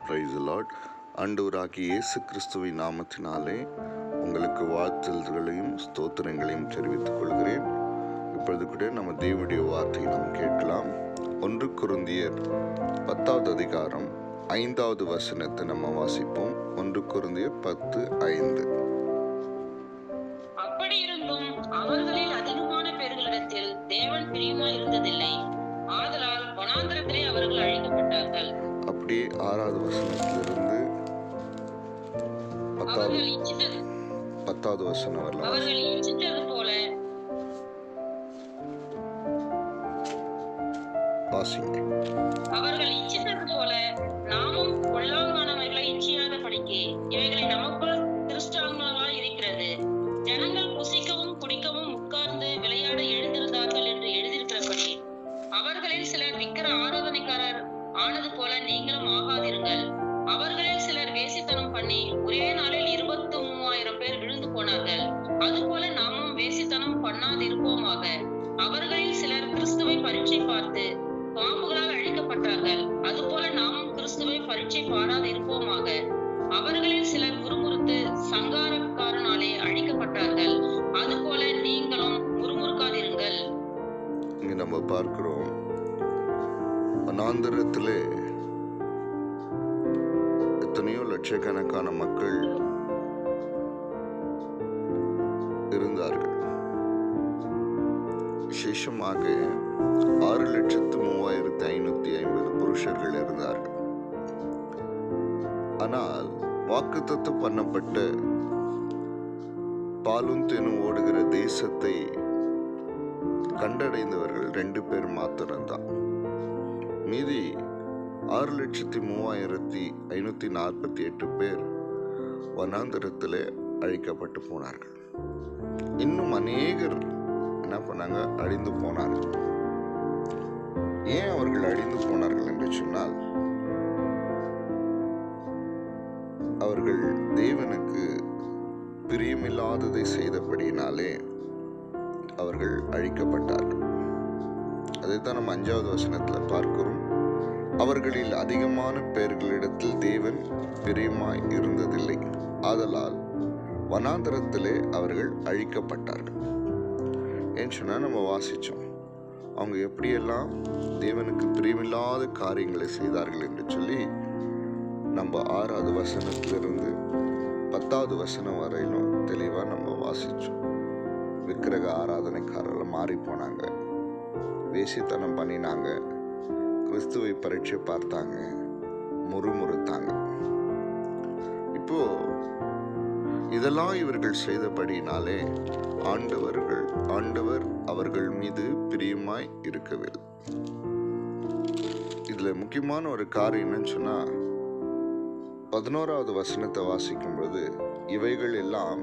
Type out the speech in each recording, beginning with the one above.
Price the Lord. ஆண்டவராகிய இயேசு கிறிஸ்துவின் நாமத்தினாலே உங்களுக்கு வாழ்த்துதல்களையும் ஸ்தோத்திரங்களையும் தெரிவித்துக் கொள்கிறேன். இப்பொழுது கூட நம்ம தேவனுடைய வார்த்தையை நாம் கேட்கலாம். 1 கொரிந்தியர் 10வது அதிகாரம் 5வது வசனத்தை நம்ம வாசிப்போம். 1 கொரிந்தியர் 10:5. அப்படி இருந்தும் அவர்களில் அதிகமான பேர்களிடத்தில் தேவன் பிரியமாய் இருந்ததில்லை. ஆதலால் வனாந்தரத்திலே அவர்கள் அழிக்கப்பட்டார்கள். அப்படியே 6வது வசனத்திலிருந்து 10வது வசனம் வரலாம். அவர்கள் இச்சித்தது போல வாசிங்க. அவர்கள் இச்சித்தது போல நாமும் கொள்ளாங்கானவைகளை இச்சியாதபடிக்கு இவைகளை நமக்குள் திருஷ்டாங்கமாய் இருக்கிறது. ஜனங்கள் புசிக்கவும் குடிக்கவும் உட்கார்ந்து விளையாட எழுந்திருந்தார்கள் என்று எழுதியிருக்கிறபடி அவர்களில் சிலர் விக்கிர ஆராதனைக்காரர் ஆனது போல நீங்களும் ஆகாதிருங்கள். அவர்களில் சிலர் வேசித்தனம் பண்ணி ஒரே நாளில் 23,000 பேர் விழுந்து போனார்கள். அதுபோல நாமும் வேசித்தனம் பண்ணாதிருப்போமாக. அவர்களில் சிலர் கிறிஸ்துவை பரீட்சை பார்த்து பாம்புகளால் அழிக்கப்பட்டார்கள். அதுபோல நாமும் கிறிஸ்துவை பரீட்சை பாராதிருப்போமாக. அவர்களில் சிலர் முறுமுறுத்து சங்காரக்காரனாலே அழிக்கப்பட்டார்கள். அதுபோல நீங்களும் முறுமுறுக்காதிருங்கள். இங்க நம்ம பார்க்கிறோம், வனாந்தரத்திலே எத்தனையோ லட்சக்கணக்கான மக்கள் இருந்தார்கள். விசேஷமாக 6,03,550 புருஷர்கள் இருந்தார்கள். ஆனால் வாக்குத்தத்தம் பண்ணப்பட்ட பாலும் தேனும் ஓடுகிற தேசத்தை கண்டடைந்தவர்கள் 2 பேர் மாத்திரம்தான். மீதி 6,03,548 பேர் வனாந்தரத்தில் அழிக்கப்பட்டு போனார்கள். இன்னும் அநேகர் என்ன பண்ணாங்க? அழிந்து போனார்கள். ஏன் அவர்கள் அழிந்து போனார்கள் என்று சொன்னால், அவர்கள் தேவனுக்கு பிரியமில்லாததை செய்தபடியினாலே அவர்கள் அழிக்கப்பட்டார்கள். அதைத்தான் நம்ம 5வது வசனத்துல பார்க்கிறோம். அவர்களில் அதிகமான பேர்களிடத்தில் தேவன் பிரியமாய் இருந்ததில்லை. ஆதலால் வனாந்தரத்திலே அவர்கள் அழிக்கப்பட்டார்கள். ஏன்னு சொன்னா நம்ம வாசிச்சோம், அவங்க எப்படியெல்லாம் தேவனுக்கு பிரியமில்லாத காரியங்களை செய்தார்கள் என்று சொல்லி நம்ம 6வது வசனத்திலிருந்து 10வது வசனம் வரையிலும் தெளிவா நம்ம வாசிச்சோம். விக்கிரக ஆராதனைக்காரர்கள் மாறி போனாங்க, வேசித்தனம் பண்ணினாங்க, கிறிஸ்துவை பரீட்சை பார்த்தாங்க, முறுமுறுத்தாங்க. இப்போ இதெல்லாம் இவர்கள் செய்தபடினாலே ஆண்டவர் அவர்கள் மீது பிரியமாய் இருக்கவில்லை. இதுல முக்கியமான ஒரு காரியம் என்னன்னு சொன்னா, 11வது வசனத்தை வாசிக்கும் பொழுது, இவைகள் எல்லாம்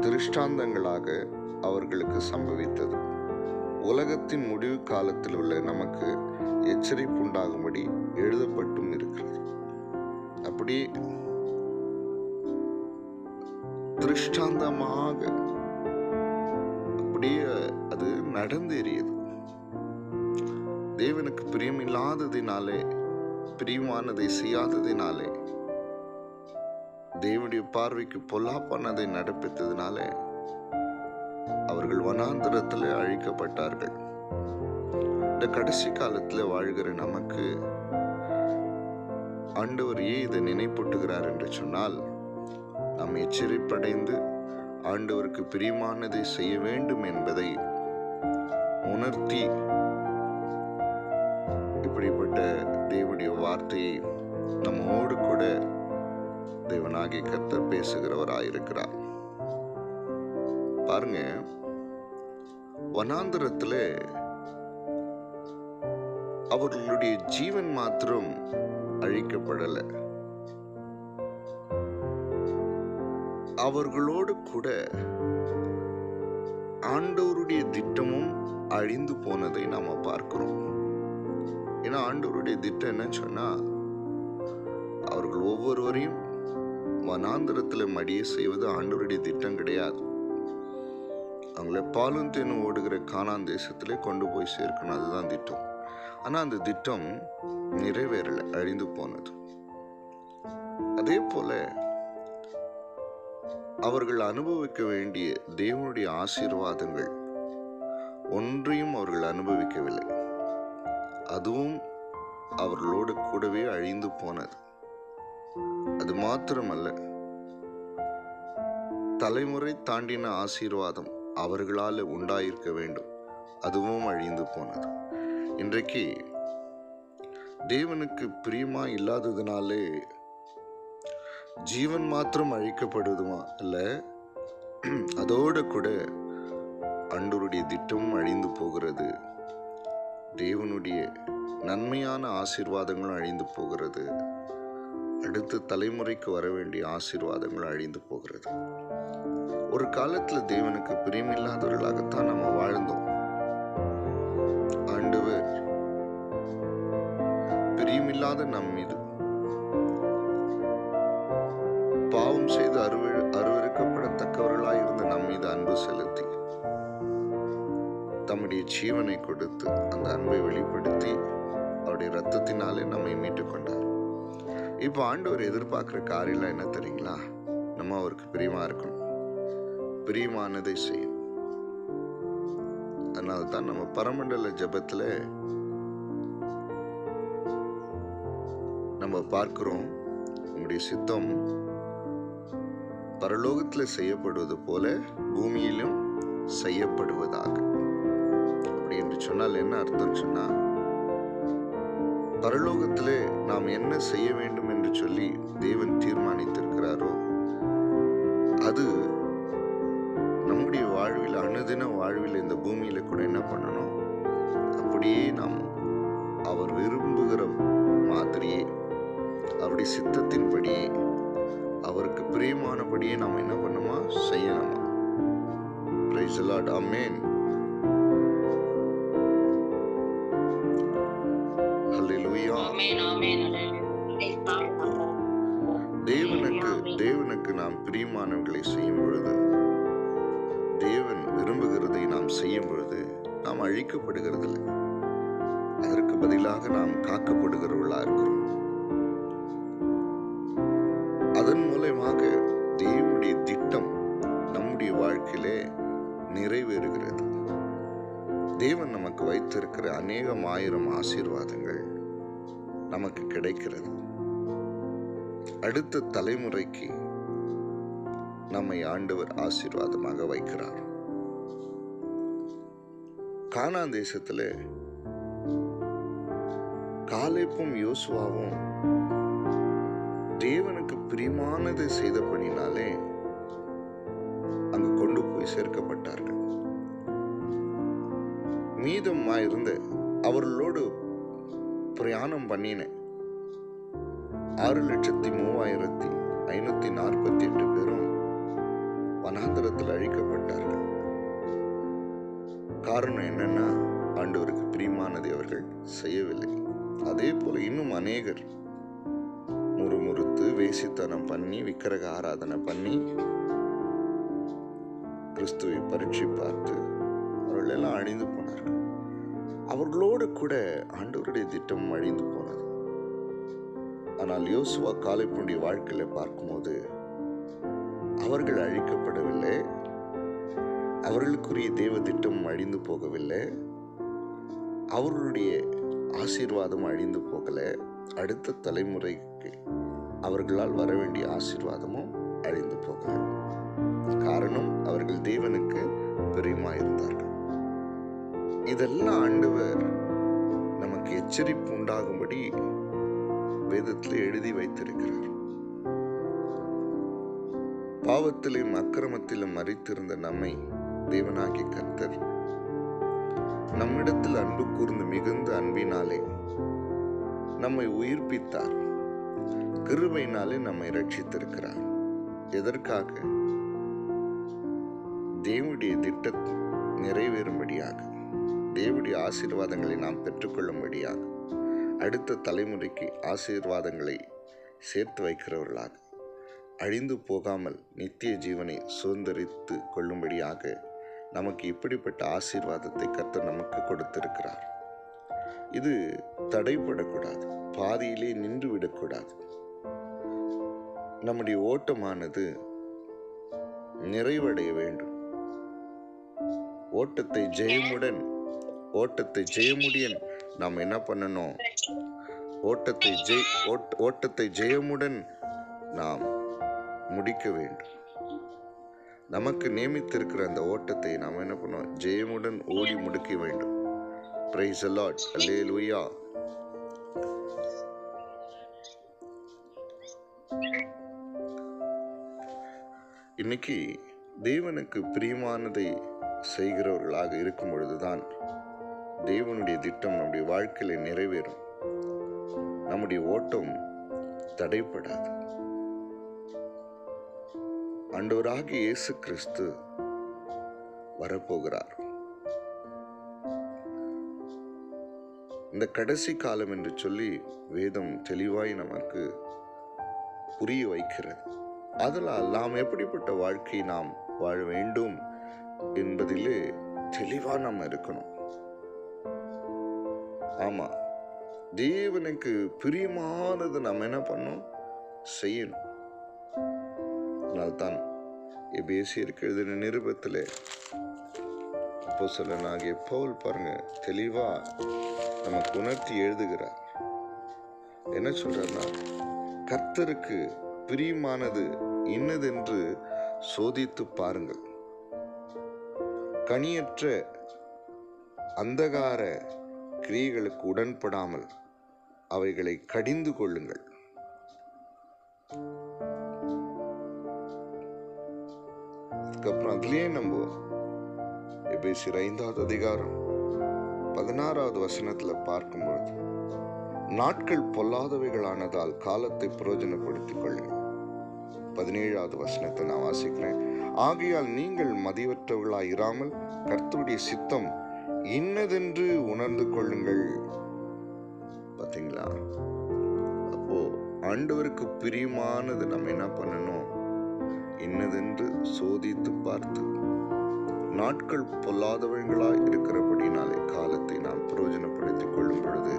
திருஷ்டாந்தங்களாக அவர்களுக்கு சம்பவித்தது. உலகத்தின் முடிவு காலத்தில் உள்ள நமக்கு எச்சரிப்பு உண்டாகும்படி எழுதப்பட்டும் இருக்கிறது. அப்படி திருஷ்டாந்தமாக அப்படியே அது நடந்தேறியது. தேவனுக்கு பிரியமில்லாததினாலே, பிரியமானதை செய்யாததினாலே, தேவனுடைய பார்வைக்கு பொல்லாப்பானதை நடப்பித்ததினாலே அவர்கள் வனாந்தரத்தில் அழிக்கப்பட்டார்கள். இந்த கடைசி காலத்தில் வாழ்கிற நமக்கு ஆண்டவர் ஏன் இதை நினைப்பூட்டுகிறார் என்று சொன்னால், நாம் எச்சரிப்படைந்து ஆண்டவருக்கு பிரியமானதை செய்ய வேண்டும் என்பதை உணர்த்தி இப்படிப்பட்ட தேவனுடைய வார்த்தையை நம்மோடு கூட தேவனாகிய கர்த்தர் பேசுகிறவராயிருக்கிறார். பாருங்க, வனாந்தரத்துல அவர்களுடைய ஜீவன் மாத்திரம் அழிக்கப்படல, அவர்களோடு கூட ஆண்டவருடைய திட்டமும் அழிந்து போனதை நாம பார்க்கிறோம். ஏன்னா ஆண்டவருடைய திட்டம் என்னன்னு சொன்னா, அவர்கள் ஒவ்வொருவரையும் வனாந்தரத்துல மடிய செய்வது ஆண்டவருடைய திட்டம் கிடையாது. அவங்கள பாலும் தேனும் ஓடுகிற கானான் தேசத்திலே கொண்டு போய் சேர்க்கணும், அதுதான் திட்டம். ஆனால் அந்த திட்டம் நிறைவேறலை, அழிந்து போனது. அதே போல அவர்கள் அனுபவிக்க வேண்டிய தேவனுடைய ஆசீர்வாதங்கள் ஒன்றையும் அவர்கள் அனுபவிக்கவில்லை. அதுவும் அவர்களோடு கூடவே அழிந்து போனது. அது மாத்திரமல்ல, தலைமுறை தாண்டின ஆசீர்வாதம் அவர்களால் உண்டாயிருக்க வேண்டும், அதுவும் அழிந்து போனது. இன்றைக்கு தேவனுக்கு பிரியமா இல்லாததுனாலே ஜீவன் மாத்திரம் அழிக்கப்படுவதுமா அல்ல, அதோடு கூட ஆண்டவருடைய திட்டமும் அழிந்து போகிறது. தேவனுடைய நன்மையான ஆசீர்வாதங்களும் அழிந்து போகிறது. அடுத்த தலைமுறைக்கு வர வேண்டிய ஆசீர்வாதங்களும் அழிந்து போகிறது. ஒரு காலத்துல தேவனுக்கு பிரியமில்லாதவர்களாகத்தான் நம்ம வாழ்ந்தோம். ஆண்டவர் பிரியமில்லாத நம் மீது, பாவம் செய்து அருவருக்கப்படத்தக்கவர்களாய் இருந்த நம் மீது அன்பு செலுத்தி தம்முடைய ஜீவனை கொடுத்து அந்த அன்பை வெளிப்படுத்தி அவருடைய இரத்தத்தினாலே நம்மை மீட்டுக் கொண்டார். இப்போ ஆண்டவர் எதிர்பார்க்கிற காரியம் என்ன தெரியுங்களா? நம்ம அவருக்கு பிரியமா இருக்கணும், பிரியமானதை செய்யும். அதனால தான் நம்ம பரமண்டல ஜெபத்துல நம்ம பார்க்கிறோம், உங்களுடைய சித்தம் பரலோகத்துல செய்யப்படுவது போல பூமியிலும் செய்யப்படுவதாக. அப்படி என்று சொன்னால் என்ன அர்த்தம் சொன்னா, பரலோகத்திலே நாம் என்ன செய்ய வேண்டும் என்று சொல்லி தேவன் தீர்மானித்திருக்கிறாரோ அது நம்முடைய வாழ்வில், அனுதின வாழ்வில், இந்த பூமியில கூட என்ன பண்ணணும், அப்படியே நாம் அவர் விரும்புகிற மாதிரியே, அவருடைய சித்தத்தின்படியே, அவருக்கு பிரியமானபடியே நாம் என்ன பண்ணுமா, செய்யணுமா. Praise the lord. Amen. Hallelujah. தேவனுக்கு நாம் பிரியமானவர்களை செய்யும் பொழுது, தேவன் விரும்புகிறதை நாம் செய்யும் பொழுது நாம் அழிக்கப்படுகிறதில்லை. அதற்கு பதிலாக நாம் காக்கப்படுகிறவர்களா இருக்கிறோம். அதன் மூலமாக தேவனுடைய திட்டம் நம்முடைய வாழ்க்கையிலே நிறைவேறுகிறது. தேவன் நமக்கு வைத்திருக்கிற அநேகம் ஆயிரம் ஆசீர்வாதங்கள் நமக்கு கிடைக்கிறது. அடுத்த தலைமுறைக்கு நம்மை ஆண்டவர் ஆசீர்வாதமாக வைக்கிறார். கானான் தேசத்துல காலேப்பும் யோசுவாவும் தேவனுக்கு பிரியமானதை செய்தபடினாலே அங்கு கொண்டு போய் சேர்க்கப்பட்டார்கள். மீதமா இருந்த அவர்களோடு பிரயாணம் பண்ணின 6,03,548 பேரும் வனாந்தரத்தில் அழிக்கப்பட்டார்கள். காரணம் என்னன்னா, ஆண்டவருக்கு பிரியமானதை அவர்கள் செய்யவில்லை. அதே போல இன்னும் அநேகர் முறுமுறுத்து வேசித்தனம் பண்ணி விக்கிரக ஆராதனை பண்ணி கிறிஸ்துவை பரீட்சை பார்த்து அவர்கள் எல்லாம் அழிந்து போனார்கள். அவர்களோடு கூட ஆண்டவருடைய திட்டம் அழிந்து போனது. ஆனால் யோசுவா காலேப்புடைய வாழ்க்கையில பார்க்கும்போது அவர்கள் அழிக்கப்படவில்லை, அவர்களுக்குரிய தேவ திட்டம் அழிந்து போகவில்லை, அவர்களுடைய ஆசீர்வாதம் அழிந்து போகல. அடுத்த தலைமுறைக்கு அவர்களால் வர வேண்டிய ஆசீர்வாதமும் அழிந்து போகல. காரணம், அவர்கள் தேவனுக்கு பிரியமாயிருந்தார்கள். இதெல்லாம் ஆண்டவர் நமக்கு எச்சரிப்பு உண்டாகும்படி வேதத்தில் எழுதி வைத்திருக்கிறார். பாவத்திலும் அக்கிரமத்திலும் மரித்திருந்த நம்மை தேவனாகிய கர்த்தர் நம்மிடத்தில் அன்பு கூர்ந்து மிகுந்த அன்பினாலே நம்மை உயிர்ப்பித்தார். கிருபையினாலே நம்மை ரட்சித்திருக்கிறார். எதற்காக? தேவனுடைய திட்டம் நிறைவேறும்படியாக, தேவனுடைய ஆசீர்வாதங்களை நாம் பெற்றுக்கொள்ளும்படியாக, அடுத்த தலைமுறைக்கு ஆசீர்வாதங்களை சேர்த்து வைக்கிறவர்களாக, அழிந்து போகாமல் நித்திய ஜீவனை சுதந்திரித்து கொள்ளும்படியாக நமக்கு இப்படிப்பட்ட ஆசீர்வாதத்தை கர்த்தர் நமக்கு கொடுத்திருக்கிறார். இது தடைபடக்கூடாது, பாதியிலே நின்று விடக்கூடாது. நம்முடைய ஓட்டமானது நிறைவடைய வேண்டும். ஓட்டத்தை ஜெயமுடன் நாம் என்ன பண்ணணும்? ஓட்டத்தை ஜெயமுடன் நாம் முடிக்க வேண்டும். நமக்கு நியமித்திருக்கிற அந்த ஓட்டத்தை நாம் என்ன பண்ணோம்? ஜெயமுடன் ஓடி முடிக்க வேண்டும். Praise the Lord. Hallelujah. இன்னைக்கு தேவனுக்கு பிரியமானதை செய்கிறவர்களாக இருக்கும் பொழுதுதான் தேவனுடைய திட்டம் நம்முடைய வாழ்க்கையில நிறைவேறும். நம்முடைய ஓட்டம் தடைப்படாது. ஆண்டவராகிய இயேசு கிறிஸ்து வரப்போகிறார். இந்த கடைசி காலம் என்று சொல்லி வேதம் தெளிவாய் நமக்கு புரிய வைக்கிறது. அதனால் நாம் எப்படிப்பட்ட வாழ்க்கை நாம் வாழ வேண்டும் என்பதிலே தெளிவா நாம் இருக்கணும். ஆமா, தேவனுக்கு பிரியமானது நாம் என்ன பண்ணோம்? செய்யணும். அதனால்தான் எபேசியருக்கு எழுதின நிருபத்திலே அப்போஸ்தலனாகிய பவுல் பாருங்க தெளிவா நமக்கு உணர்த்தி எழுதுகிறார். என்ன சொல்றார்னா, கர்த்தருக்கு பிரியமானது இன்னதென்று சோதித்து பாருங்கள். கனியற்ற அந்தகார கிரியைகளுக்கு உடன்படாமல் அவைகளை கடிந்து கொள்ளுங்கள். அதுக்கப்புறம் அதுலயே நம்ம எபேசியர் 5வது அதிகாரம் 16வது வசனத்துல பார்க்கும்பொழுது, நாட்கள் பொல்லாதவைகளானதால் காலத்தை பிரயோஜனப்படுத்திக் கொள்ளுங்கள். 17வது வசனத்தை நான் வாசிக்கிறேன். ஆகையால் நீங்கள் மதிவற்றவர்களாய் இராமல் கர்த்தருடைய சித்தம் இன்னதென்று உணர்ந்து கொள்ளுங்கள். பாத்தீங்களா? அப்போ ஆண்டவருக்கு பிரியமானது நம்ம என்ன பண்ணணும்? இன்னதென்று சோதித்து பார்த்து, நாட்கள் பொல்லாதவர்களாய் இருக்கிறபடினாலே காலத்தை நாம் பிரயோஜனப்படுத்திக் கொள்ளும் பொழுது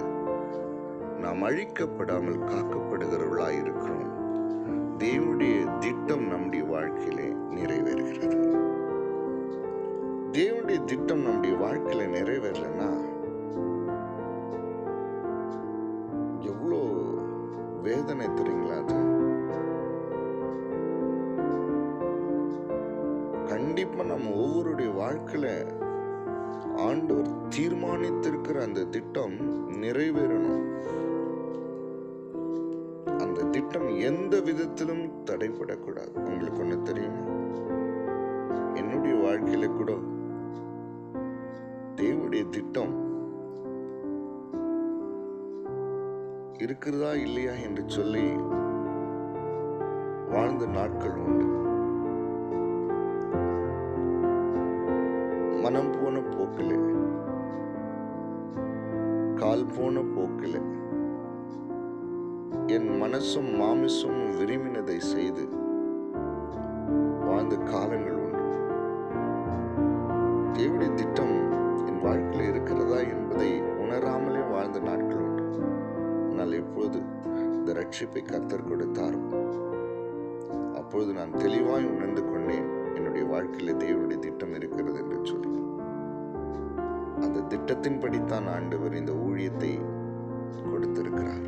நாம் அழிக்கப்படாமல் காக்கப்படுகிறவர்களாய் இருக்கிறோம். தேவனுடைய திட்டம் நம்முடைய வாழ்க்கையிலே நிறைவேறுகிறது. தேவனுடைய திட்டம் நம்முடைய வாழ்க்கையில நிறைவேறலன்னா எவ்வளோ வேதனை தெரியுங்களா? அது கண்டிப்பா நம்ம ஒவ்வொருடைய வாழ்க்கையில ஆண்டவர் தீர்மானித்திருக்கிற அந்த திட்டம் நிறைவேறணும். அந்த திட்டம் எந்த விதத்திலும் தடைப்படக்கூடாது. உங்களுக்கு ஒண்ணு தெரியுமா? என்னுடைய வாழ்க்கையில கூட தேவனுடைய திட்டம் இருக்கிறதா இல்லையா என்று சொல்லி வாழ்ந்த நாட்கள் உண்டு. மனம் போன போக்கில, கால் போன போக்கில, என் மனசும் மாமிசும் விரும்பினதை செய்து வாழ்ந்த காலங்கள் உண்டு. தேவனுடைய திட்டம் என் வாழ்க்கையில் இருக்கிறதா என்பதை உணராமலே வாழ்ந்த நாட்கள் உண்டு. ஆனால் எப்பொழுது இந்த ரட்சிப்பை கர்த்தர் கொடுத்தாரோ அப்பொழுது நான் தெளிவாய் உணர்ந்து கொண்டேன், என்னுடைய வாழ்க்கையில தேவனுடைய திட்டம் இருக்கிறது என்று சொல்லி. அந்த திட்டத்தின்படித்தான் ஆண்டவர் இந்த ஊழியத்தை கொடுத்திருக்கிறார்.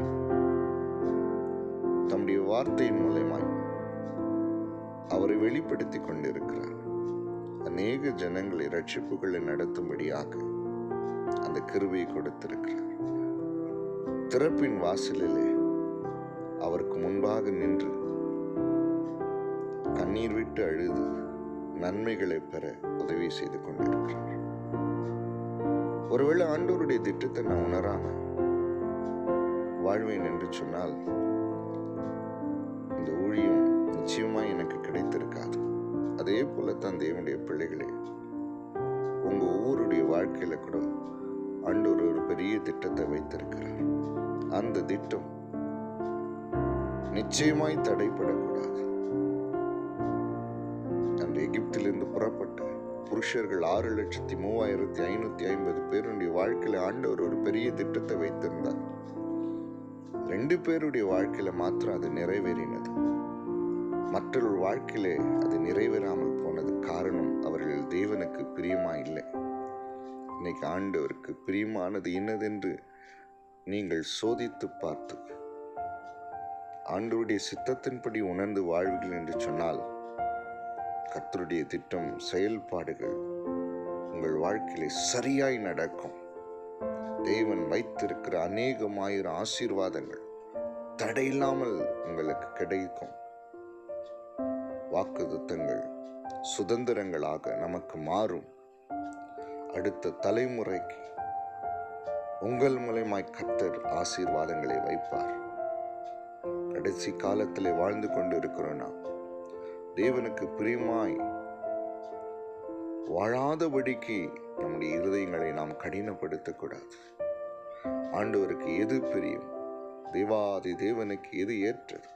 தம்முடைய வார்த்தையின் மூலமாய் அவரை வெளிப்படுத்தி கொண்டிருக்கிறார். அநேக ஜனங்களை ரட்சிப்புகளை நடத்தும்படியாக அந்த கிருபையை கொடுத்திருக்கிறார். திறப்பின் வாசலிலே அவருக்கு முன்பாக நின்று கண்ணீர் விட்டு அழுது நன்மைகளை பெற உதவி செய்து கொண்டிருக்கிறார். ஒருவேளை ஆண்டவருடைய திட்டத்தை நான் உணராம வாழ்வேன் என்று சொன்னால் இந்த ஊழியம் நிச்சயமா எனக்கு கிடைத்திருக்காது. அதே போலத்தான் தேவனுடைய பிள்ளைகளே, உங்க ஒவ்வொருடைய வாழ்க்கையில கூட ஆண்டவர் ஒரு பெரிய திட்டத்தை வைத்திருக்கிறார். அந்த திட்டம் நிச்சயமாய் தடைப்படக்கூடாது. அன்று எகிப்திலிருந்து புறப்பட்ட புருஷர்கள் 6,03,550 பேருடைய வாழ்க்கையில ஆண்டவர் ஒரு பெரிய திட்டத்தை வைத்திருந்தார். 2 பேருடைய வாழ்க்கையில மாத்திரம் அது நிறைவேறினது. மற்றொரு வாழ்க்கையிலே அது நிறைவேறாமல் போனது காரணம் அவர்கள் தேவனுக்கு பிரியமா இல்லை. இன்னைக்கு ஆண்டவருக்கு பிரியமானது என்னதென்று நீங்கள் சோதித்து பார்த்து ஆண்டவருடைய சித்தத்தின்படி உணர்ந்து வாழ்வீர்கள் என்று சொன்னால் கர்த்தருடைய திட்டம், செயல்பாடுகள் உங்கள் வாழ்க்கையிலே சரியாய் நடக்கும். தேவன் வைத்திருக்கிற அநேகமாயிரம் ஆசீர்வாதங்கள் தடையில்லாமல் உங்களுக்கு கிடைக்கும். வாக்குத்தத்தங்கள் சுதந்திரங்களாக நமக்கு மாறும். அடுத்த தலைமுறைக்கு உங்கள் மூலமாய் கர்த்தர் ஆசீர்வாதங்களை வைப்பார். கடைசி காலத்திலே வாழ்ந்து கொண்டு இருக்கிறோம். தேவனுக்கு பிரியமாய் வாழாதபடிக்கு நம்முடைய இருதயங்களை நாம் கடினப்படுத்தக்கூடாது. ஆண்டவருக்கு எது பிரியம், தேவாதி தேவனுக்கு எது ஏற்றது,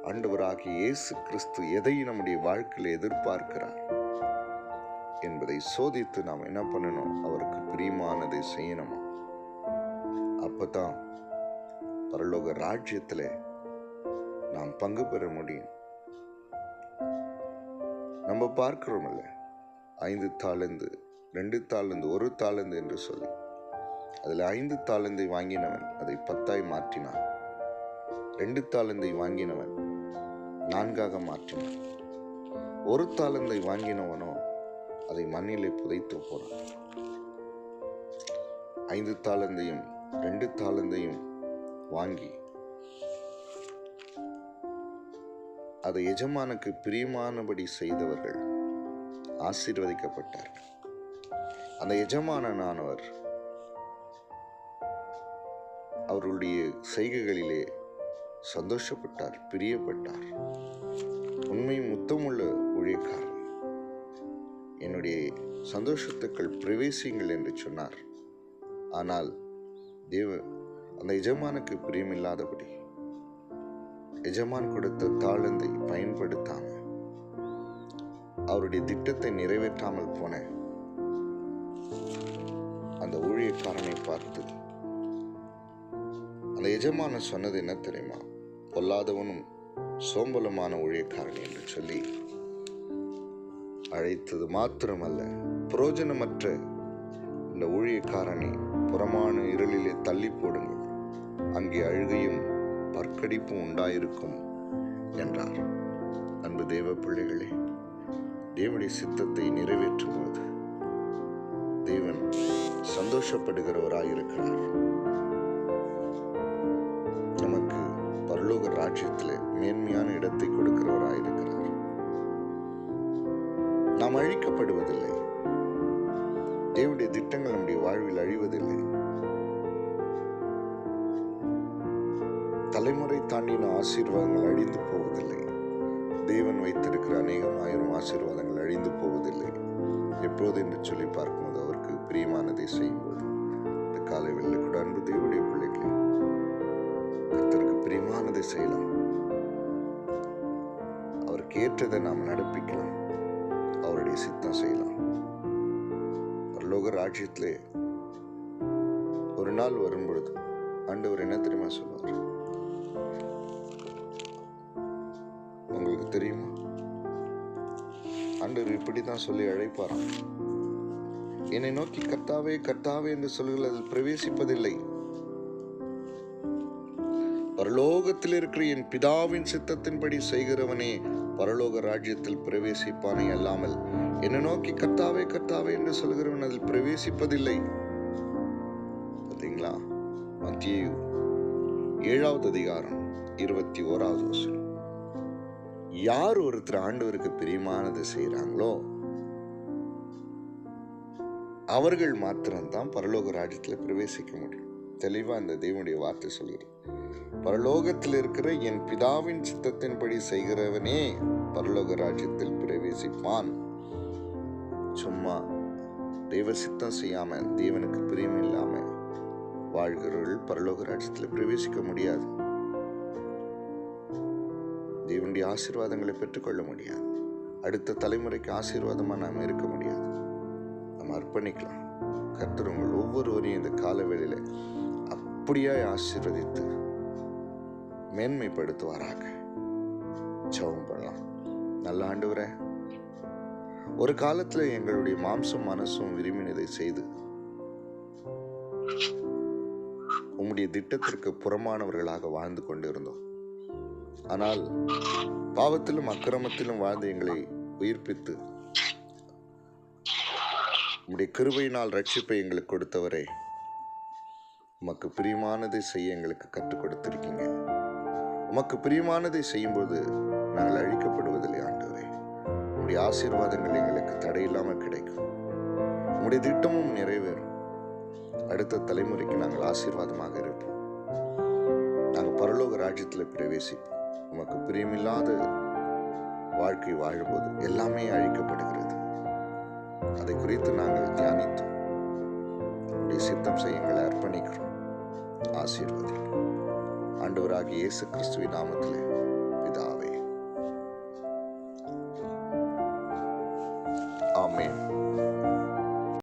ஆண்டவராகிய இயேசு கிறிஸ்து எதை நம்முடைய வாழ்க்கையில் எதிர்பார்க்கிறார் என்பதை சோதித்து நாம் என்ன பண்ணணும்? அவருக்கு பிரியமானதை செய்யணுமா? அப்பதான் பரலோக ராஜ்யத்திலே நாம் பங்கு பெற முடியும். நம்ம பார்க்கிறோம்ல, 5 தாலந்து, 2 தாலந்து, 1 தாலந்து என்று சொல்லி அதில் 5 தாலந்தை வாங்கினவன் அதை 10 மாற்றினான். 2 தாலந்தை வாங்கினவன் 4 மாற்றினான். 1 தாலந்தை வாங்கினவனோ அதை மண்ணிலே புதைத்து போனான். 5 தாலந்தையும் 2 தாலந்தையும் வாங்கி அதை எஜமானுக்கு பிரியமானபடி செய்தவர்கள் ஆசீர்வதிக்கப்பட்டார்கள். அந்த எஜமானனானவர் அவருடைய செய்கைகளிலே சந்தோஷப்பட்டார், பிரியப்பட்டார். உண்மை முத்தமுள்ள ஊழியக்காரர், என்னுடைய சந்தோஷத்துக்கள் பிரவேசியுங்கள் என்று சொன்னார். ஆனால் அந்த எஜமானுக்கு பிரியமில்லாதபடி எஜமான் கொடுத்த தாளந்தை பயன்படுத்தாம அவருடைய திட்டத்தை நிறைவேற்றாமல் போன அந்த ஊழியக்காரனை பார்த்து அந்த எஜமான சொன்னது என்ன தெரியுமா? பொல்லாதவனும் சோம்பலமான ஊழியக்காரன் என்று சொல்லி அழைத்தது மாத்திரமல்ல, பிரயோஜனமற்ற இந்த ஊழியக்காரனை புறமான இருளிலே தள்ளி போடுங்கள், அங்கே அழுகையும் பற்கடிப்பும் உண்டாயிருக்கும் என்றார். அன்பு தேவ பிள்ளைகளே, தேவனுடைய சித்தத்தை நிறைவேற்றும் போது தேவன் சந்தோஷப்படுகிறவராயிருக்கிறார். நமக்கு பரலோக ராஜ்யத்திலே மேன்மையான இடத்தை கொடுக்கிறவராயிருக்கிறார். நாம் அழிக்கப்படுவதில்லை. தேவனுடைய திட்டங்கள் நம்முடைய வாழ்வில் அழிவதில்லை. தலைமுறை தாண்டின ஆசீர்வாதங்கள் அழிந்து போவதில்லை. தேவன் வைத்திருக்கிற அநேகமாயிரம் ஆசீர்வாதங்கள் அழிந்து போவதில்லை. எப்போது என்று சொல்லி பார்க்கும்போது அவருக்கு பிரியமானதை செய்யும்போது இந்த காலை வேளையிலே கூட அன்பு தேவனுடைய பிள்ளைகளே, கர்த்தருக்கு பிரியமானதை செய்யலாம். அவருக்கு ஏற்றதை நாம் நடப்பிக்கலாம். அவருடைய சித்தம் செய்யலாம். பரலோக ராஜ்யத்திலே ஒரு நாள் வரும்பொழுது ஆண்டவர் என்ன தெரியுமா சொல்லுவார்? உங்களுக்கு தெரியுமா? ஆண்டவர் இப்படித்தான் சொல்லி அழைப்பாராம். என்னை நோக்கி கர்த்தாவே கர்த்தாவே என்று சொல்லுங்கள், அதில் பிரவேசிப்பதில்லை. பரலோகத்தில் இருக்கிற என் பிதாவின் சித்தத்தின்படி செய்கிறவனே பரலோக ராஜ்யத்தில் பிரவேசிப்பானே அல்லாமல் என்னை நோக்கி கர்த்தாவே கர்த்தாவே என்று சொல்கிறவன் அதில் பிரவேசிப்பதில்லை. பார்த்தீங்களா? மத்தேயு 7வது அதிகாரம் 21வது வசனம். யார் ஒருத்தர் ஆண்டவருக்கு பிரியமானது செய்யறாங்களோ அவர்கள் மாத்திரம்தான் பரலோக ராஜ்யத்தில் பிரவேசிக்க முடியும். தெளிவா இந்த தேவனுடைய வார்த்தை சொல்கிறது. பரலோகத்தில் இருக்கிற என் பிதாவின் சித்தத்தின்படி செய்கிறவனே பரலோக ராஜ்யத்தில் பிரவேசிப்பான். சும்மா தேவ சித்தம் செய்யாம தேவனுக்கு பிரியம் இல்லாம வாழ்கிறவர்கள் பரலோக ராஜ்யத்தில் பிரவேசிக்க முடியாது. தேவனுடைய ஆசீர்வாதங்களை பெற்றுக்கொள்ள முடியாது. அடுத்த தலைமுறைக்கு ஆசீர்வாதமா நாம் இருக்க முடியாது. நம்ம அர்ப்பணிக்கலாம். கர்த்தர் உங்கள் ஒவ்வொருவரையும் இந்த காலவேளையில அப்படியே ஆசீர்வதித்து மேன்மைப்படுத்துவாராக. ஜெபம் பண்ணலாம். நல்ல ஆண்டவரே, ஒரு காலத்துல எங்களுடைய மாம்சம் மனசும் விரும்பினதை செய்து உம்முடைய திட்டத்திற்கு புறமானவர்களாக வாழ்ந்து கொண்டிருந்தோம். ஆனால் பாவத்திலும் அக்கிரமத்திலும் வாழ்ந்து எங்களை உயிர்ப்பித்து உம்முடைய கிருபையினால் ரட்சிப்பை எங்களுக்கு கொடுத்தவரே, உமக்கு பிரியமானதை செய்ய எங்களுக்கு கற்றுக் கொடுத்திருக்கீங்க. உமக்கு பிரியமானதை செய்யும்போது நாங்கள் அழிக்கப்படுவதில்லை ஆண்டவரே. உம்முடைய ஆசீர்வாதங்கள் எங்களுக்கு தடையில்லாமல் கிடைக்கும். உம்முடைய திட்டமும் நிறைவேறும். அடுத்த தலைமுறைக்கு நாங்கள் ஆசீர்வாதமாக இருப்போம். நாங்கள் பரலோக ராஜ்யத்தில் பிரவேசிப்போம். உமக்கு பிரியமில்லாத வாழ்க்கை வாழும்போது எல்லாமே அழிக்கப்படுகிறது. அதை குறித்து நாங்கள் தியானித்தோம். உடைய சித்தம் செய்ய எங்களை அர்ப்பணிக்கிறோம். ஆசீர்வதிக்கும். ஆண்டவராகிய இயேசு கிறிஸ்துவின் நாமத்திலே பிதாவே, ஆமென்.